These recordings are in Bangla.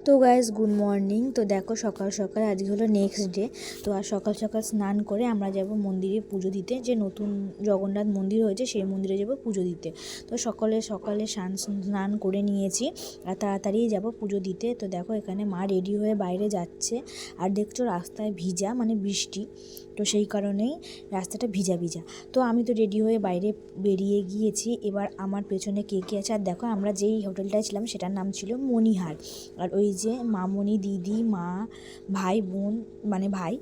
তো গাইস গুড মর্নিং। তো দেখো সকাল সকাল আজকে হলো নেক্সট ডে। তো আর সকাল সকাল স্নান করে আমরা যাব মন্দিরে পুজো দিতে, যে নতুন জগন্নাথ মন্দির হয়েছে সেই মন্দিরে যাব পুজো দিতে। তো সকালে সকালে স্নান করে নিয়েছি আর তাড়াতাড়ি যাব পুজো দিতে। তো দেখো এখানে মা রেডি হয়ে বাইরে যাচ্ছে আর দেখছো রাস্তায় ভিজা, মানে বৃষ্টি, তো সেই কারণেই রাস্তাটা ভিজা ভিজা। তো আমি তো রেডি হয়ে বাইরে বেরিয়ে গিয়েছি। এবার আমার পেছনে কে কে আছে, আর দেখো আমরা যেই হোটেলটায় ছিলাম সেটার নাম ছিল মণিহার। আর ওই যে মামনি, দিদি, মা, ভাই, বোন, মানে ভাই,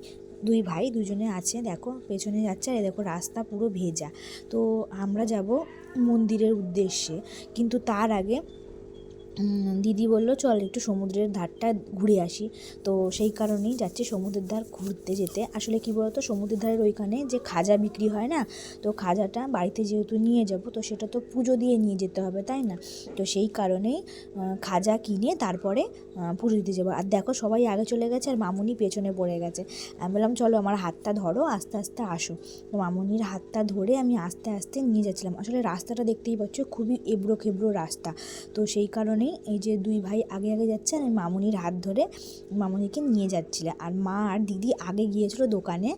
দুই ভাই দুজনে আছে, দেখো পেছনে যাচ্ছে। আর দেখো রাস্তা পুরো ভেজা। তো আমরা যাব মন্দিরের উদ্দেশ্যে, কিন্তু তার আগে দিদি বলল চল একটু সমুদ্রের ধারটা ঘুরে আসি। তো সেই কারণেই যাচ্ছি সমুদ্রের ধার ঘুরতে। যেতে আসলে কি বলতো, সমুদ্রের ধারের ওইখানে যে খাজা বিক্রি হয় না, তো খাজাটা বাড়িতে যেহেতু নিয়ে যাব, তো সেটা তো পুজো দিয়ে নিয়ে যেতে হবে, তাই না? তো সেই কারণেই খাজা কিনে তারপরে পুজো দিতে যাবো। আর দেখো সবাই আগে চলে গেছে আর মামুনি পেছনে পড়ে গেছে। আমি বললাম চলো আমার হাতটা ধরো, আস্তে আস্তে আসো। তো মামুনির হাতটা ধরে আমি আস্তে আস্তে নিয়ে যাচ্ছিলাম। আসলে রাস্তাটা দেখতেই পাচ্ছ, খুবই এবড়ো খেবড়ো রাস্তা। তো সেই কারণেই এই যে দুই ভাই আগে আগে যাচ্ছে আর মামুনির হাত ধরে মামুনিকে নিয়ে যাচ্ছিলে। আর মা আর দিদি আগে গিয়েছিল দোকানে,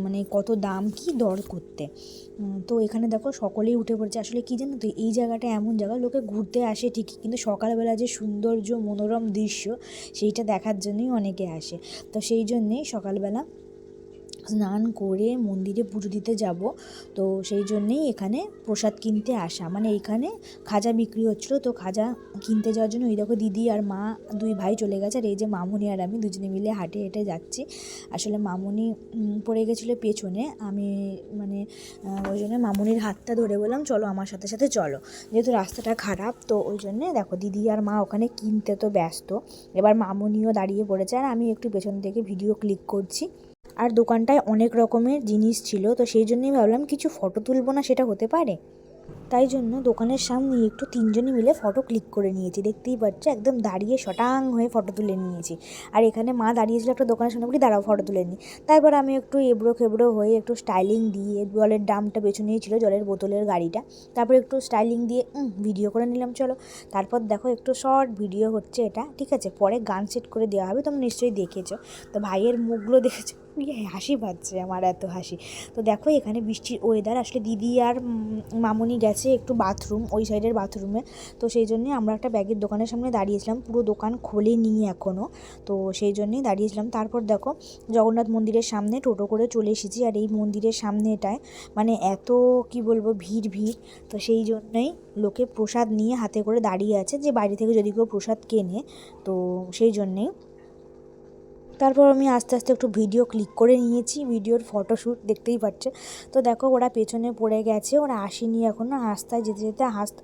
মানে কত দাম কি দর করতে। তো এখানে দেখো সকলেই উঠে পড়েছে। আসলে কি জানো তো, এই জায়গাটা এমন জায়গা, লোকে ঘুরতে আসে ঠিকই, কিন্তু সকালবেলা যে সৌন্দর্য মনোরম দৃশ্য সেইটা দেখার জন্যই অনেকে আসে। তো সেই জন্যেই সকালবেলা স্নান করে মন্দিরে পুজো দিতে যাব। তো সেই জন্যেই এখানে প্রসাদ কিনতে আসা, মানে এখানে খাজা বিক্রি হচ্ছিলো, তো খাজা কিনতে যাওয়ার জন্য ওই দেখো দিদি আর মা দুই ভাই চলে গেছে। আর এই যে মামুনি আর আমি দুজনে মিলে হাঁটে হেঁটে যাচ্ছি। আসলে মামুনি পড়ে গেছিলো পেছনে, আমি মানে ওই জন্য মামুনির হাতটা ধরে বললাম চলো আমার সাথে সাথে চলো, যেহেতু রাস্তাটা খারাপ। তো ওই জন্যে দেখো দিদি আর মা ওখানে কিনতে তো ব্যস্ত। এবার মামুনিও দাঁড়িয়ে পড়েছে আর আমি একটু পেছন থেকে ভিডিও ক্লিক করছি। আর দোকানটায় অনেক রকমের জিনিস ছিল, তো সেই জন্যই ভাবলাম কিছু ফটো তুলবো না, সেটা হতে পারে? তাই জন্য দোকানের সামনে একটু তিনজনে মিলে ফটো ক্লিক করে নিয়েছি। দেখতেই পাচ্ছ একদম দাঁড়িয়ে শটাং হয়ে ফটো তুলে নিয়েছি। আর এখানে মা দাঁড়িয়েছিল একটা দোকানের সামনে, বলি দাঁড়াও ফটো তুলে নিই। তারপর আমি একটু এবড়ো খেবড়ো হয়ে একটু স্টাইলিং দিয়ে, জলের ড্রামটা পেছনেই ছিল, জলের বোতলের গাড়িটা, তারপর একটু স্টাইলিং দিয়ে ভিডিও করে নিলাম চলো। তারপর দেখো একটু শর্ট ভিডিও হচ্ছে এটা, ঠিক আছে, পরে গান সেট করে দেওয়া হবে, তোমরা নিশ্চয়ই দেখেছো। তো ভাইয়ের মুখগুলো দেখেছো, হাসি পাচ্ছে আমার, এত হাসি। তো দেখো এখানে বৃষ্টির ওয়েদার। আসলে দিদি আর মামুনি গেছে একটু বাথরুম, ওই সাইডের বাথরুমে। তো সেই জন্যে আমরা একটা ব্যাগের দোকানের সামনে দাঁড়িয়েছিলাম, পুরো দোকান খোলেনি এখনও, তো সেই জন্যেই দাঁড়িয়েছিলাম। তারপর দেখো জগন্নাথ মন্দিরের সামনে টোটো করে চলে এসেছি। আর এই মন্দিরের সামনে এটায় মানে এত কি বলবো, ভিড় ভিড়। তো সেই জন্যই লোকে প্রসাদ নিয়ে হাতে করে দাঁড়িয়ে আছে, যে বাইরে থেকে যদি কেউ প্রসাদ কেনে, তো সেই জন্যেই। তারপর আমি আস্তে আস্তে একটু ভিডিও ক্লিক করে নিয়েছি, ভিডিওর ফটোশ্যুট দেখতেই পাচ্ছে। তো দেখো ওরা পেছনে পড়ে গেছে, ওরা আসেনি এখনও। রাস্তায় যেতে যেতে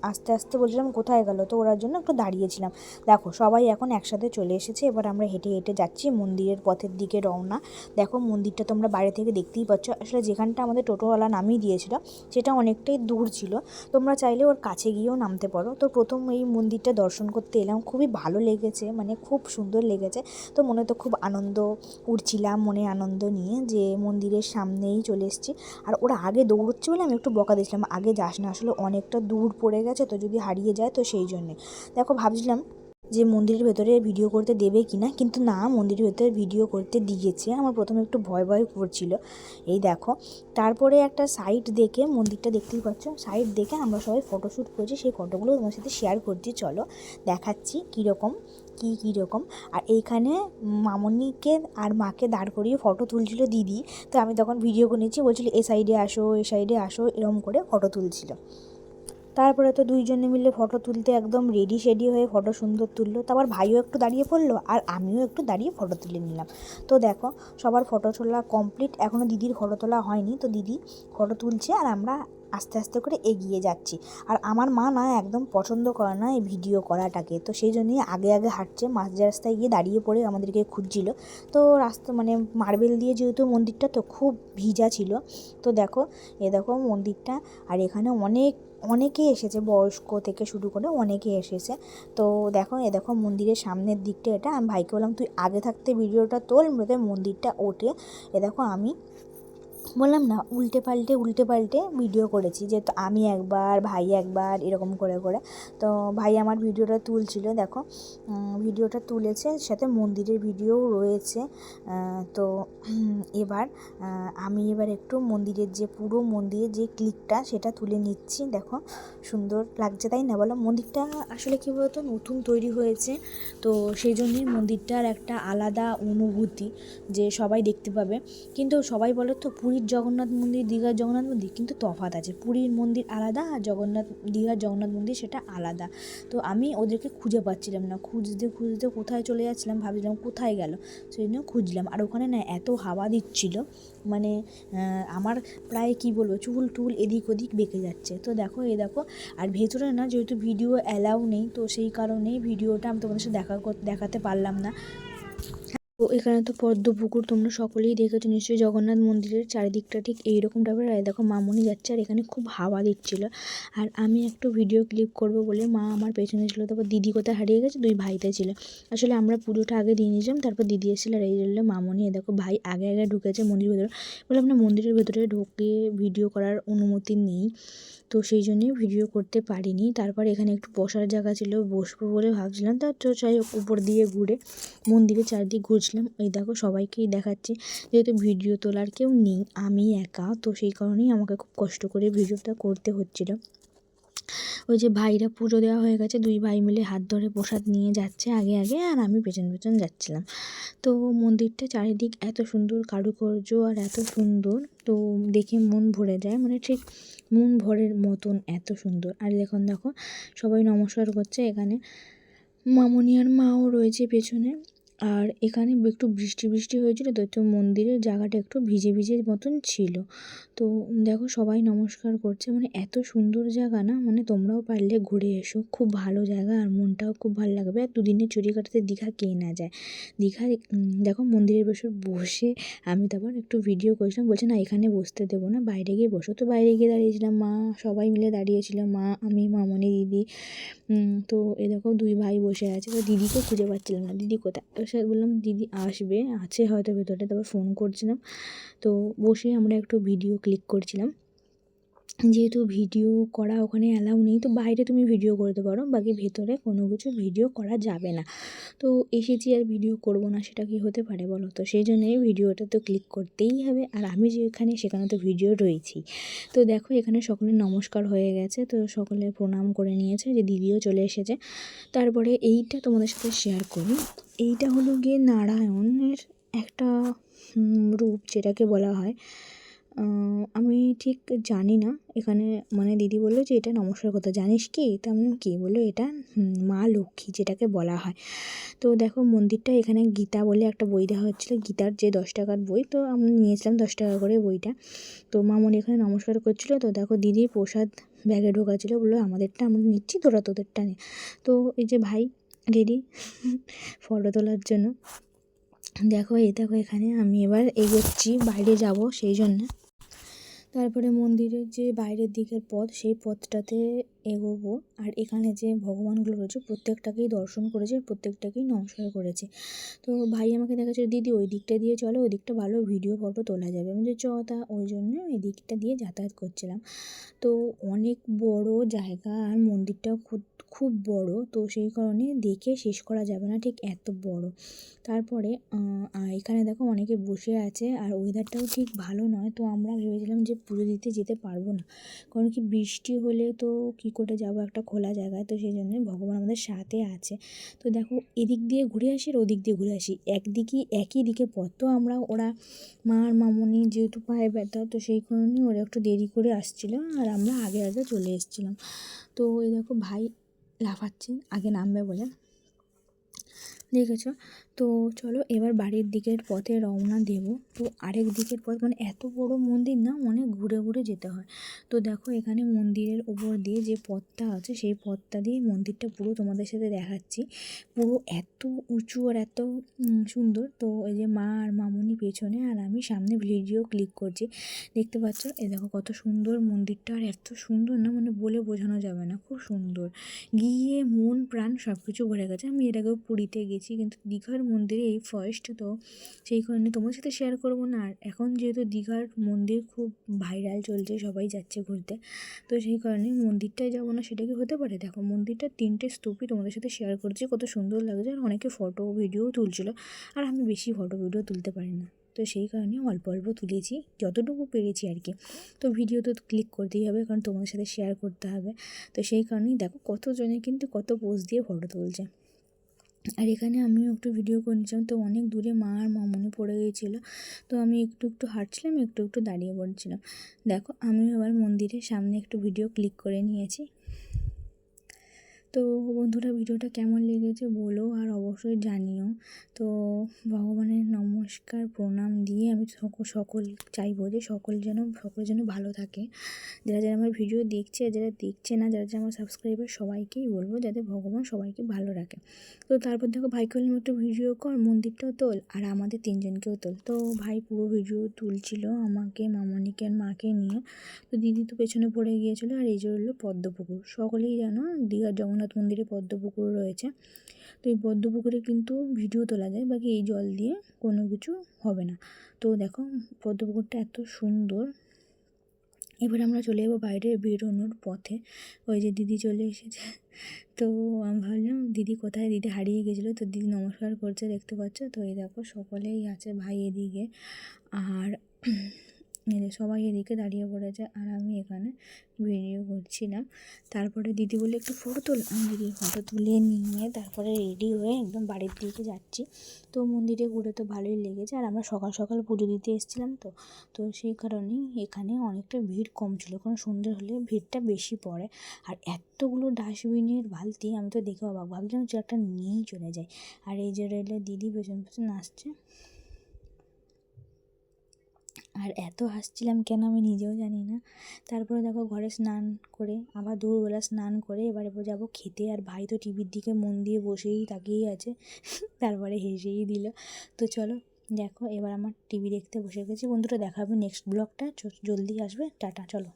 আস্তে আস্তে বলছিলাম কোথায় গেল, তো ওরার জন্য একটু দাঁড়িয়েছিলাম। দেখো সবাই এখন একসাথে চলে এসেছে। এবার আমরা হেঁটে হেঁটে যাচ্ছি মন্দিরের পথের দিকে রওনা। দেখো মন্দিরটা তোমরা বাইরে থেকে দেখতেই পাচ্ছ। আসলে যেখানটা আমাদের টোটোওয়ালা নামিয়ে দিয়েছিল সেটা অনেকটাই দূর ছিল, তোমরা চাইলে ওর কাছে গিয়েও নামতে পারো। তো প্রথম এই মন্দিরটা দর্শন করতে এলাম, খুবই ভালো লেগেছে, মানে খুব সুন্দর লেগেছে। তো মনে তো খুব আনন্দ উঠছিলাম, মনে আনন্দ নিয়ে যে মন্দিরের সামনেই চলে এসেছি। আর ওরা আগে দৌড়চ্ছে বলে আমি একটু বকা দিয়েছিলাম, আগে যাস না, আসলে অনেকটা দূর পড়ে গেছে, তো যদি হারিয়ে যায়, তো সেই জন্যে দেখো ভাবছিলাম যে মন্দিরের ভেতরে ভিডিও করতে দেবে কি না, কিন্তু না, মন্দিরের ভেতরে ভিডিও করতে দিয়েছে। আমার প্রথমে একটু ভয় ভয় করছিল, এই দেখো। তারপরে একটা সাইট দেখে, মন্দিরটা দেখতেই পাচ্ছ, সাইট দেখে আমরা সবাই ফটোশ্যুট করেছি, সেই ফটোগুলো তোমার সাথে শেয়ার করছি, চলো দেখাচ্ছি কীরকম কীরকম। আর এইখানে মামনিকে আর মাকে দাঁড় করিয়ে ফটো তুলছিল দিদি। তো আমি তখন ভিডিও করে নিচ্ছি, বলছিল এ সাইডে আসো, এ সাইডে আসো, এরকম করে ফটো তুলছিল। তারপরে তো দুইজনে মিলে ফটো তুলতে একদম রেডি শেডি হয়ে ফটো সুন্দর তুললো। তারপর ভাইও একটু দাঁড়িয়ে পড়লো আর আমিও একটু দাঁড়িয়ে ফটো তুলে নিলাম। তো দেখো সবার ফটো তোলা কমপ্লিট, এখনও দিদির ফটো তোলা হয়নি। তো দিদি ফটো তুলছে আর আমরা আস্তে আস্তে করে এগিয়ে যাচ্ছি। আর আমার মা না একদম পছন্দ করে না এই ভিডিও করাটাকে, তো সেই জন্যই আগে আগে হাঁটছে, মাঝ রাস্তায় গিয়ে দাঁড়িয়ে পড়ে আমাদেরকে খুঁজছিল। তো রাস্তা মানে মার্বেল দিয়ে যেহেতু মন্দিরটা, তো খুব ভিজা ছিল। তো দেখো দেখো মন্দিরটা। আর এখানে অনেকেই এসেছে, বয়স্ক থেকে শুরু করে অনেকে এসেছে। তো দেখো দেখো মন্দিরের সামনের দিকটা এটা। আমি ভাইকে বললাম তুই আগে থাকতে ভিডিওটা তোল, যাতে মন্দিরটা ওঠে। দেখো আমি বললাম না উল্টে পাল্টে ভিডিও করেছি, যে তো আমি একবার, ভাই একবার, এরকম করে করে। তো ভাই আমার ভিডিওটা তুলছিল, দেখো ভিডিওটা তুলেছে, সাথে মন্দিরের ভিডিওও রয়েছে। তো এবার আমি একটু মন্দিরের যে পুরো মন্দিরের যে ক্লিকটা সেটা তুলে নিচ্ছি। দেখো সুন্দর লাগছে, তাই না বলো? মন্দিরটা আসলে কী বলতো, নতুন তৈরি হয়েছে, তো সেই জন্যই মন্দিরটার একটা আলাদা অনুভূতি যে সবাই দেখতে পাবে। কিন্তু সবাই বলে তো পুরীর জগন্নাথ মন্দির, দীঘার জগন্নাথ মন্দির, কিন্তু তফাৎ আছে। পুরীর মন্দির আলাদা আর দীঘার জগন্নাথ মন্দির সেটা আলাদা। তো আমি ওদেরকে খুঁজে পাচ্ছিলাম না, খুঁজতে খুঁজতে কোথায় চলে যাচ্ছিলাম, ভাবছিলাম কোথায় গেল, সেই জন্য খুঁজলাম। আর ওখানে না এত হাওয়া দিচ্ছিল, মানে আমার প্রায় কী বলবো, চুল টুল এদিক ওদিক বেঁকে যাচ্ছে। তো দেখো দেখো, আর ভেতরে না যেহেতু ভিডিও অ্যালাউ নেই, তো সেই কারণেই ভিডিওটা আমি তোমাদের সাথে দেখাতে পারলাম না। তো এখানে তো পদ্ম পুকুর তোমরা সকলেই দেখেছো নিশ্চয়ই। জগন্নাথ মন্দিরের চারিদিকটা ঠিক এইরকম টাইপের। আর দেখো মামনি যাচ্ছে, আর এখানে খুব হাওয়া দিচ্ছিলো। আর আমি একটু ভিডিও ক্লিপ করব বলে মা আমার পেছনে ছিল। তারপর দিদি কোথায় হারিয়ে গেছে, দুই ভাইতে ছিল। আসলে আমরা পুজোটা আগে দিয়ে নিয়েছিলাম, তারপর দিদি এসেছিল। আর এই জন্য মামনি, দেখো ভাই আগে আগে ঢুকেছে মন্দিরের ভেতরে। বললাম না মন্দিরের ভেতরে ঢুকে ভিডিও করার অনুমতি নেই, তো সেই জন্যই ভিডিও করতে পারিনি। তারপর এখানে একটু বসার জায়গা ছিল, বসবো বলে ভাবছিলাম, তার তো যাই হোক উপর দিয়ে ঘুরে মন্দিরের চারদিক ঘুরছিলাম। এই দেখো সবাইকেই দেখাচ্ছি, যেহেতু ভিডিও তোলার কেউ নেই, আমি একা, তো সেই কারণেই আমাকে খুব কষ্ট করে ভিডিওটা করতে হচ্ছিলো। ওই যে ভাইরা পুজো দেওয়া হয়ে গেছে, দুই ভাই মিলে হাত ধরে প্রসাদ নিয়ে যাচ্ছে আগে আগে, আর আমি পেছন পেছন যাচ্ছিলাম। তো মন্দিরটা চারিদিক এত সুন্দর কারুকার্য আর এত সুন্দর, তো দেখে মন ভরে যায়, মানে ঠিক মন ভরের মতন এত সুন্দর। আর দেখো সবাই নমস্কার করছে। এখানে মামনি আর মাও রয়েছে পেছনে। আর এখানে একটু বৃষ্টি হয়েছিল, তো মন্দিরের জায়গাটা একটু ভিজে ভিজে মতন ছিল। তো দেখো সবাই নমস্কার করছে, মানে এত সুন্দর জায়গা না, মানে তোমরাও পারলে ঘুরে এসো, খুব ভালো জায়গা, আর মনটাও খুব ভালো লাগবে। আর দুদিনের ছুটি কাটাতে দীঘা কে না যায়। দীঘায় দেখো মন্দিরের বসে আমি তারপর একটু ভিডিও করেছিলাম, বলছে না এখানে বসতে দেবো না, বাইরে গিয়ে বসো। তো বাইরে গিয়ে দাঁড়িয়েছিলাম, মা সবাই মিলে দাঁড়িয়েছিল, মা, আমি, মামনি, দিদি। তো এই দেখো দুই ভাই বসে আছে। তো দিদিকে খুঁজে পাচ্ছিলাম না, দিদি কোথায়। সে বললাম দিদি আসবে, আছে হয়তো ভেতরে, তারপর ফোন করছিলাম। তো বসে আমরা একটু ভিডিও ক্লিক করছিলাম। যেহেতু ভিডিও করা ওখানে অ্যালাউ নেই, তো বাইরে তুমি ভিডিও করতে পারো, বাকি ভেতরে কোনো কিছু ভিডিও করা যাবে না। তো এসেছি আর ভিডিও করব না, সেটা কি হতে পারে বলো? তো সেই জন্যই ভিডিওটা তো ক্লিক করতেই হবে, আর আমি যেখানে সেখানে তো ভিডিও রয়েছি। তো দেখো এখানে সকলের নমস্কার হয়ে গেছে, তো সকলে প্রণাম করে নিয়েছে, যে দিদিও চলে এসেছে। তারপরে এইটা তোমাদের সাথে শেয়ার করি। এইটা হলো গিয়ে নারায়ণের একটা রূপ, যেটাকে বলা হয়, আমি ঠিক জানি না এখানে, মানে দিদি বললো যে এটা নমস্কার কথা, জানিস কি? তা আমি বললাম কী? বললো এটা মা লক্ষ্মী যেটাকে বলা হয়। তো দেখো মন্দিরটা, এখানে গীতা বলে একটা বই দেওয়া হচ্ছিলো, গীতার যে 10 টাকার বই, তো আমরা নিয়েছিলাম 10 টাকা করে বইটা। তো মামনি এখানে নমস্কার করছিলো। তো দেখো দিদি প্রসাদ ব্যাগে ঢোকাচ্ছিলো, বললো আমাদেরটা আমরা নিচ্ছি, তোরা তোদেরটা নে। তো এই যে ভাই রেডি ফটো তোলার জন্য। দেখো এখানে আমি এবার এগোচ্ছি, বাইরে যাব সেই জন্য। তারপরে মন্দিরের যে বাইরের দিকের পথ, সেই পথটাতে এগোবো। আর এখানে যে ভগবানগুলো রয়েছে প্রত্যেকটাকেই দর্শন করেছে, প্রত্যেকটাকেই নমস্কার করেছে। তো ভাই আমাকে দেখাচ্ছে, দিদি ওই দিকটা দিয়ে চলো, ওই দিকটা ভালো ভিডিও ফটো তোলা যাবে। আমি যে তা ওই জন্য এই দিকটা দিয়ে যাতায়াত করছিলাম। তো অনেক বড় জায়গা, আর মন্দিরটাও খুব খুব বড়, তো সেই কারণে দেখে শেষ করা যাবে না, ঠিক এত বড়। তারপরে এখানে দেখো অনেকে বসে আছে, আর ওয়েদারটাও ঠিক ভালো নয়। তো আমরা ভেবেছিলাম যে পুজো দিতে যেতে পারবো না, কারণ কি বৃষ্টি হলে তো কী করে যাবো একটা খোলা জায়গায়। তো সেই জন্য ভগবান আমাদের সাথে আছে। তো দেখো এদিক দিয়ে ঘুরে আসি আর ওদিক দিয়ে ঘুরে আসি, একই দিকে পথ। তো ওরা মা আর মামনি যেহেতু পায়ে ব্যথা, তো সেই কারণে ওরা একটু দেরি করে আসছিলো, আর আমরা আগে আগে চলে এসেছিলাম। তো এই দেখো ভাই লাফাচ্ছে আগে নামবে বলে, দেখেছো? তো চলো এবার বাড়ির দিকের পথে রওনা দেব। তো আরেক দিকের পথ, মানে এত বড় মন্দির না, অনেক ঘুরে ঘুরে যেতে হয়। তো দেখো এখানে মন্দিরের ওপর দিয়ে যে পথটা আছে, সেই পথটা দিয়ে মন্দিরটা পুরো তোমাদের সাথে দেখাচ্ছি। পুরো এত উঁচু আর এত সুন্দর। তো এই যে মা আর মামনি পেছনে, আর আমি সামনে ভিডিও ক্লিক করছি, দেখতে পাচ্ছ। এই দেখো কত সুন্দর মন্দিরটা, আর এত সুন্দর না, মানে বলে বোঝানো যাবে না, খুব সুন্দর। গিয়ে মন প্রাণ সব কিছু ভরে গেছে। আমি এর আগেও পুরীতে গেছি, গেছি, কিন্তু দীঘার মন্দিরে এই ফার্স্ট, তো সেই কারণে তোমার সাথে শেয়ার করবো না। আর এখন যেহেতু দীঘার মন্দির খুব ভাইরাল চলছে, সবাই যাচ্ছে ঘুরতে, তো সেই কারণে মন্দিরটায় যাবো না সেটা কি হতে পারে? দেখো মন্দিরটা 3টে স্তূপই তোমাদের সাথে শেয়ার করছি, কত সুন্দর লাগছে। আর অনেকে ফটো ভিডিও তুলছিল, আর আমি বেশি ফটো ভিডিও তুলতে পারি না, তো সেই কারণে অল্প অল্প তুলেছি যতটুকু পেরেছি আর কি। তো ভিডিও তো ক্লিক করতেই হবে, কারণ তোমাদের সাথে শেয়ার করতে হবে। তো সেই কারণেই দেখো কতজনে কিন্তু কত পোজ দিয়ে ফটো তুলছে। আর এখানে আমিও একটু ভিডিও করে নিচ্ছিলাম, তো অনেক দূরে মা আর মামনি পড়ে গিয়েছিলো, তো আমি একটু একটু হাঁটছিলাম, একটু একটু দাঁড়িয়ে পড়ছিলাম। দেখো আমিও এবার মন্দিরের সামনে একটু ভিডিও ক্লিক করে নিয়েছি। তো বন্ধুরা, ভিডিওটা কেমন লেগেছে বলো, আর অবশ্যই জানিও। তো ভগবানের নমস্কার প্রণাম দিয়ে আমি সকল চাইবো যে সকলে যেন ভালো থাকে। যারা যারা আমার ভিডিও দেখছে, যারা দেখছে না, যারা যারা আমার সাবস্ক্রাইবার, সবাইকেই বলবো যাতে ভগবান সবাইকে ভালো রাখে। তো তারপর দেখো ভাইকে বললাম একটু ভিডিও কর, মন্দিরটাও তোল আর আমাদের 3জনকেও তোল। তো ভাই পুরো ভিডিও তুলছিল আমাকে, মামনিকে আর মাকে নিয়ে। তো দিদি তো পেছনে পড়ে গিয়েছিলো। আর এই যে হলো পদ্মপুকুর, সকলেই জানো দীঘার জগন্নাথ মন্দিরে পদ্মপুকুর রয়েছে। তো এই পদ্মপুকুরে কিন্তু ভিডিও তোলা যায়, বাকি এই জল দিয়ে কোনো কিছু হবে না। তো দেখো পদ্মপুকুরটা এত সুন্দর। এবার আমরা চলে যাবো বাইরে বেরোনোর পথে, ওই যে দিদি চলে এসেছে। তো আমি ভাবলাম দিদি কোথায়, দিদি হারিয়ে গেছিলো, তো দিদি নমস্কার করছে দেখতে পাচ্ছ। তো এই দেখো সকলেই আছে, ভাই এদিকে আর সবাই এদিকে দাঁড়িয়ে পড়েছে, আর আমি এখানে ভিডিও করছিলাম। তারপরে দিদি বলে একটু ফটো তোল, আমি দিদির ফটো তুলে নিয়ে তারপরে রেডি হয়ে একদম বাড়ির দিকে যাচ্ছি। তো মন্দিরে ঘুরে তো ভালোই লেগেছে, আর আমরা সকাল সকাল পুজো দিতে এসেছিলাম, তো সেই কারণেই এখানে অনেকটা ভিড় কম ছিল, কারণ সন্ধ্যে হলে ভিড়টা বেশি পড়ে। আর এতগুলো ডাস্টবিনের বালতি, আমি তো দেখে অবাক, ভাবছিলাম যে একটা নিয়েই চলে যায়। আর এই যে রেলে দিদি পেছন পেছন আসছে, আর এত হাসছিলাম কেন আমি নিজেও জানি না। তারপরে দেখো ঘরে স্নান করে, আবার দুপুরবেলা স্নান করে এবারে যাবো খেতে। আর ভাই তো টিভির দিকে মন দিয়ে বসেই তাকিয়েই আছে, তারপরে হেসেই দিল। তো চলো দেখো, এবার আমার টিভি দেখতে বসে গেছি। বন্ধুরা, দেখা হবে নেক্সট ব্লগটা, জলদি আসবে, টাটা, চলো।